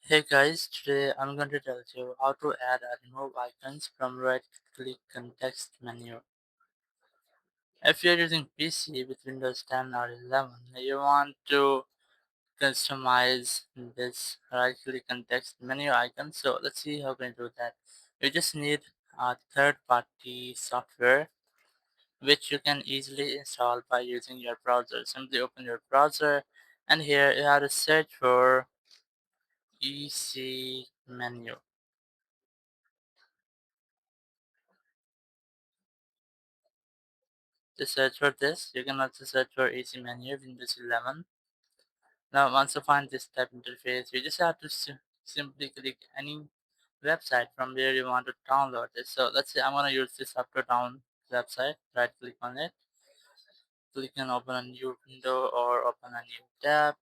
Hey guys, today I'm going to tell you how to add or remove icons from right-click context menu. If you're using PC with Windows 10 or 11, you want to customize this right-click context menu icon. So let's see how we can do that. You just need a third-party software which you can easily install by using your browser. Simply open your browser and here you have to search for EC menu. To search for this, you can also search for AC menu Windows 11. Now, once you find this type interface, you just have to simply click any website from where you want to download it. So let's say I'm going to use this up to down website. Right click on it, click on open a new window or open a new tab.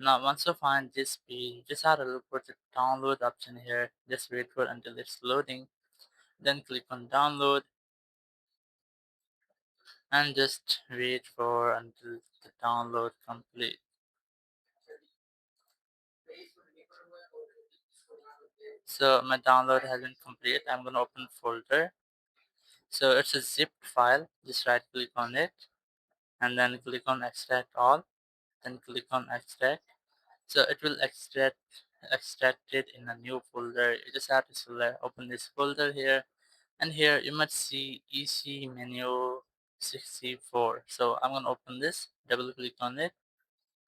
Now, once you find this page, you just have to look for the download option here. Just wait for until it's loading. Then click on download and just wait for until the download complete. So my download has been complete. I'm gonna open folder. So it's a zipped file. Just right click on it and then click on extract all. Then click on extract. So it will extract it in a new folder. You just have to select open this folder here, and here you must see EC menu 64. So I'm gonna open this. Double click on it.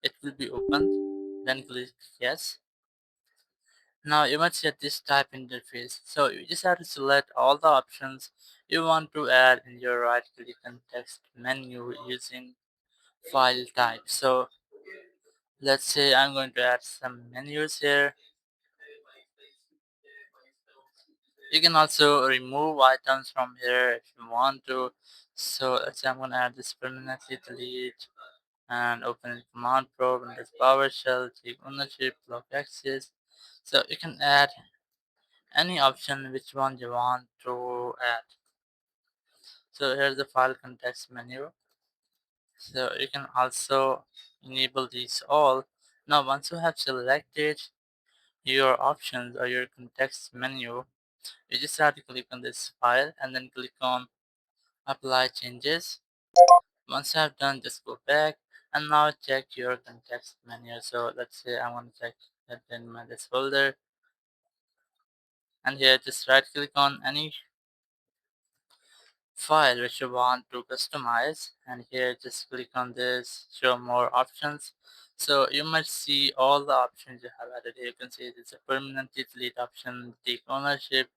It will be opened. Then click yes. Now you might see this type interface. So you just have to select all the options you want to add in your right click context menu using file type. So let's say I'm going to add some menus here. You can also remove items from here if you want to. So let's say I'm going to add this permanently delete and open it command prompt and this PowerShell, take ownership, block access. So you can add any option which one you want to add. So here's the file context menu. So you can also enable these all. Now once you have selected your options or your context menu, you just have to click on this file and then click on apply changes. Once you have done, just go back and now check your context menu. So let's say I want to check that in my this folder, and here just right click on any file which you want to customize, and here just click on this show more options. So you might see all the options you have added here. You can see there's a permanently delete option, take ownership,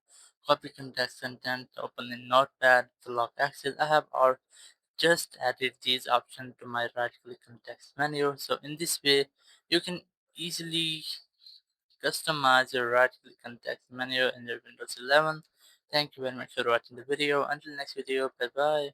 copy context content, open in notepad, to lock access. I have all just added these options to my right click context menu. So in this way you can easily customize your right click context menu in your Windows 11. Thank you very much for watching the video. Until next video, bye bye.